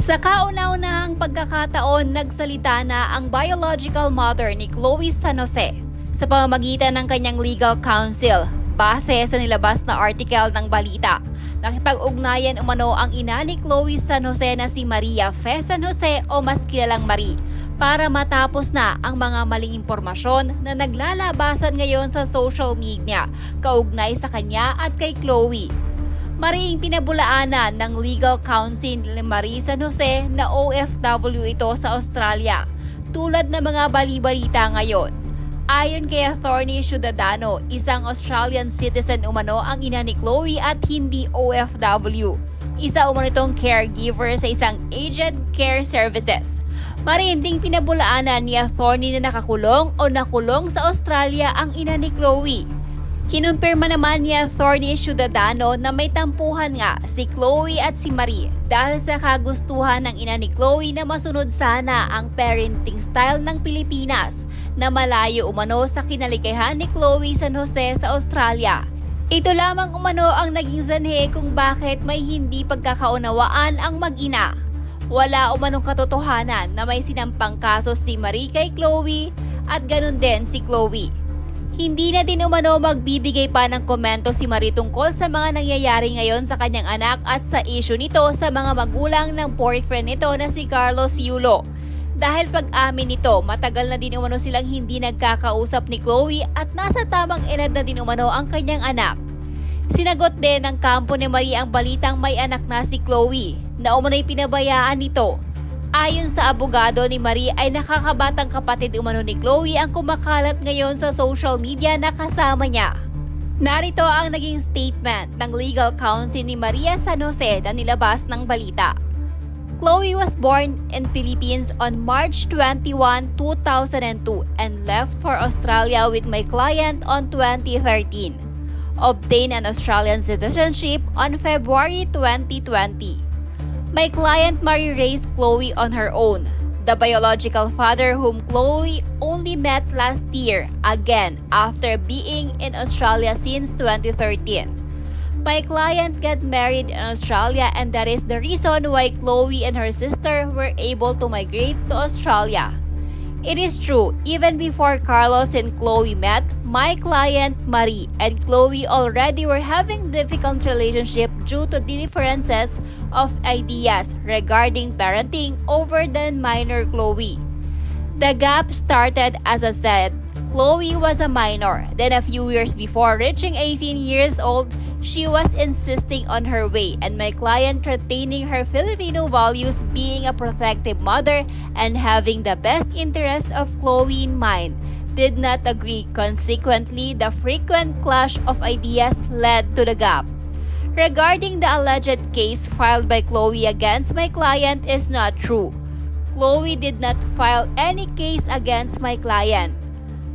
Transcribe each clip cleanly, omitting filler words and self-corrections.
Sa kauna-unahang pagkakataon, nagsalita na ang biological mother ni Chloe San Jose sa pamamagitan ng kanyang legal counsel base sa nilabas na article ng balita. Nakipag-ugnayan umano ang ina ni Chloe San Jose na si Maria Fe San Jose o mas kilalang Marie para matapos na ang mga maling impormasyon na naglalabasan ngayon sa social media kaugnay sa kanya at kay Chloe. Mariing pinabulaanan ng legal counsel ni Marie San Jose na OFW ito sa Australia, tulad ng mga bali-balita ngayon. Ayon kay Attorney Ciudadano, isang Australian citizen umano ang ina ni Chloe at hindi OFW. Isa umano itong caregiver sa isang aged care services. Mariing ding pinabulaanan ni Attorney na nakakulong o nakulong sa Australia ang ina ni Chloe. Kinumpirma naman ni Attorney Ciudadano na may tampuhan nga si Chloe at si Marie dahil sa kagustuhan ng ina ni Chloe na masunod sana ang parenting style ng Pilipinas na malayo umano sa kinalikihan ni Chloe San Jose sa Australia. Ito lamang umano ang naging sanhi kung bakit may hindi pagkakaunawaan ang mag-ina. Wala umanong katotohanan na may sinampang kaso si Marie kay Chloe at ganun din si Chloe. Hindi na din umano magbibigay pa ng komento si Marie tungkol sa mga nangyayari ngayon sa kanyang anak at sa issue nito sa mga magulang ng boyfriend nito na si Carlos Yulo. Dahil pag-amin nito, matagal na din umano silang hindi nagkakausap ni Chloe at nasa tamang edad na din umano ang kanyang anak. Sinagot din ng kampo ni Marie ang balitang may anak na si Chloe na umano'y pinabayaan nito. Ayon sa abogado ni Marie ay nakakabatang kapatid umano ni Chloe ang kumakalat ngayon sa social media na kasama niya. Narito ang naging statement ng legal counsel ni Maria San Jose na nilabas ng balita. Chloe was born in Philippines on March 21, 2002 and left for Australia with my client on 2013. Obtained an Australian citizenship on February 2020. My client Marie raised Chloe on her own. The biological father whom Chloe only met last year, again after being in Australia since 2013. My client got married in Australia and that is the reason why Chloe and her sister were able to migrate to Australia. It is true, even before Carlos and Chloe met, my client Marie and Chloe already were having difficult relationship due to the differences of ideas regarding parenting over the minor Chloe. The gap started as I said, Chloe was a minor, then a few years before reaching 18 years old, she was insisting on her way and my client retaining her Filipino values, being a protective mother and having the best interest of Chloe in mind, did not agree. Consequently, the frequent clash of ideas led to the gap. Regarding the alleged case filed by Chloe against my client is not true. Chloe did not file any case against my client.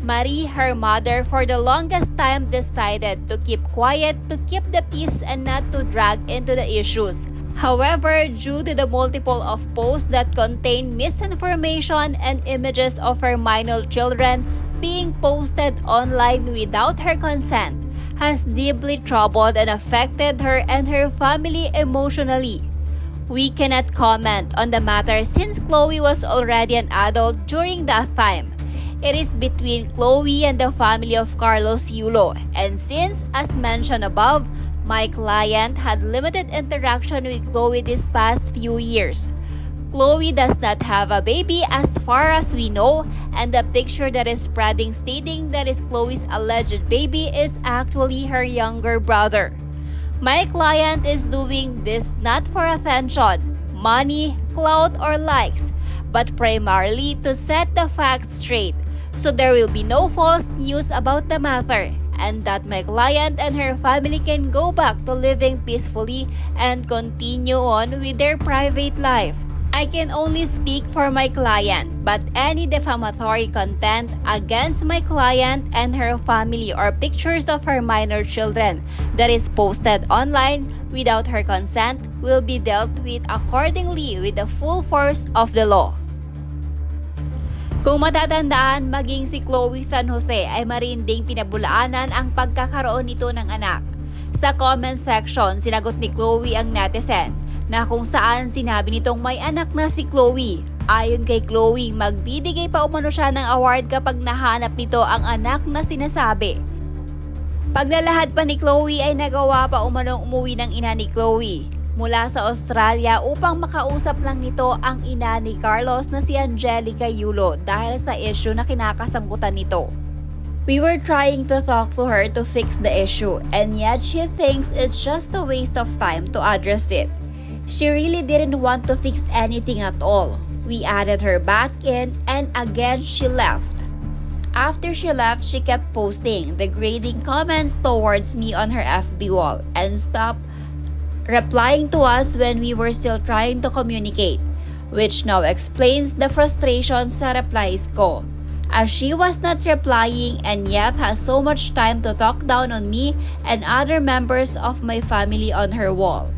Marie, her mother, for the longest time decided to keep quiet to keep the peace and not to drag into the issues. However, due to the multiple of posts that contain misinformation and images of her minor children being posted online without her consent, has deeply troubled and affected her and her family emotionally. We cannot comment on the matter since Chloe was already an adult during that time. It is between Chloe and the family of Carlos Yulo, and since, as mentioned above, my client had limited interaction with Chloe this past few years. Chloe does not have a baby as far as we know, and the picture that is spreading stating that is Chloe's alleged baby is actually her younger brother. My client is doing this not for attention, money, clout, or likes, but primarily to set the facts straight, so there will be no false news about the matter, and that my client and her family can go back to living peacefully and continue on with their private life. I can only speak for my client, but any defamatory content against my client and her family or pictures of her minor children that is posted online without her consent will be dealt with accordingly with the full force of the law. Kung matatandaan, maging si Chloe San Jose ay marinding pinabulaanan ang pagkakaroon nito ng anak. Sa comment section, sinagot ni Chloe ang netizen na kung saan sinabi nitong may anak na si Chloe. Ayon kay Chloe, magbibigay pa umano siya ng award kapag nahanap nito ang anak na sinasabi. Paglalahad pa ni Chloe ay nagawa pa umanong umuwi ng ina ni Chloe mula sa Australia upang makausap lang nito ang ina ni Carlos na si Angelica Yulo dahil sa issue na kinakasangkutan nito. We were trying to talk to her to fix the issue and yet she thinks it's just a waste of time to address it. She really didn't want to fix anything at all. We added her back in and again she left. After she left, she kept posting degrading comments towards me on her FB wall and stopped replying to us when we were still trying to communicate, which now explains the frustration sa replies ko, as she was not replying and yet has so much time to talk down on me and other members of my family on her wall.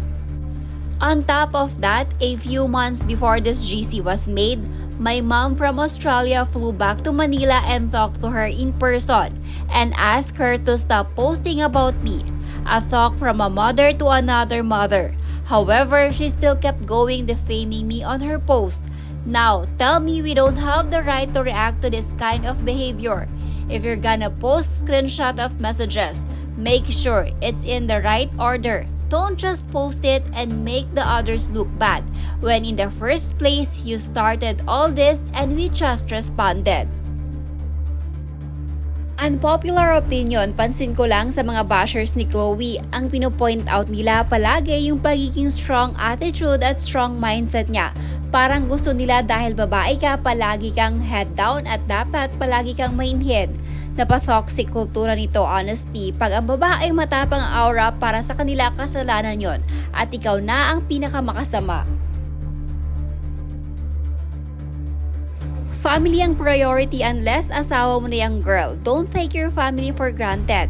On top of that, a few months before this GC was made, my mom from Australia flew back to Manila and talked to her in person and asked her to stop posting about me. A talk from a mother to another mother. However, she still kept going defaming me on her post. Now, tell me we don't have the right to react to this kind of behavior. If you're gonna post screenshot of messages, make sure it's in the right order. Don't just post it and make the others look bad when in the first place you started all this and we just responded. Unpopular opinion, pansin ko lang sa mga bashers ni Chloe, ang pinopoint out nila palagi yung pagiging strong attitude at strong mindset niya. Parang gusto nila dahil babae ka, palagi kang head down at dapat palagi kang mainhin. Napatoxic kultura nito, honesty. Pag ang babae matapang ang aura, para sa kanila kasalanan yon at ikaw na ang pinakamakasama. Family ang priority unless asawa mo na yung girl. Don't take your family for granted.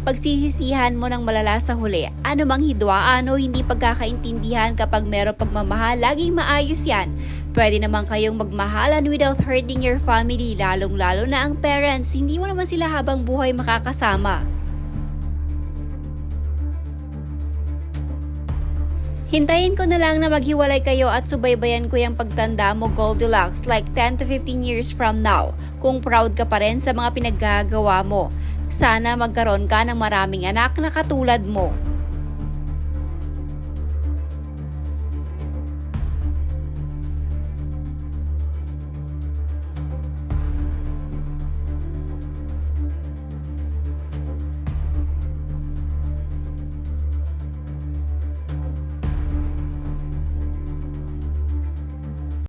Pagsisisihan mo ng malala sa huli. Ano mang hidwaan o hindi pagkakaintindihan, kapag meron pagmamahal, laging maayos yan. Pwede naman kayong magmahalan without hurting your family, lalong-lalo na ang parents. Hindi mo naman sila habang buhay makakasama. Hintayin ko na lang na maghiwalay kayo at subaybayan ko yung pagtanda mo, Goldilocks, like 10 to 15 years from now, kung proud ka pa rin sa mga pinaggagawa mo. Sana magkaroon ka ng maraming anak na katulad mo.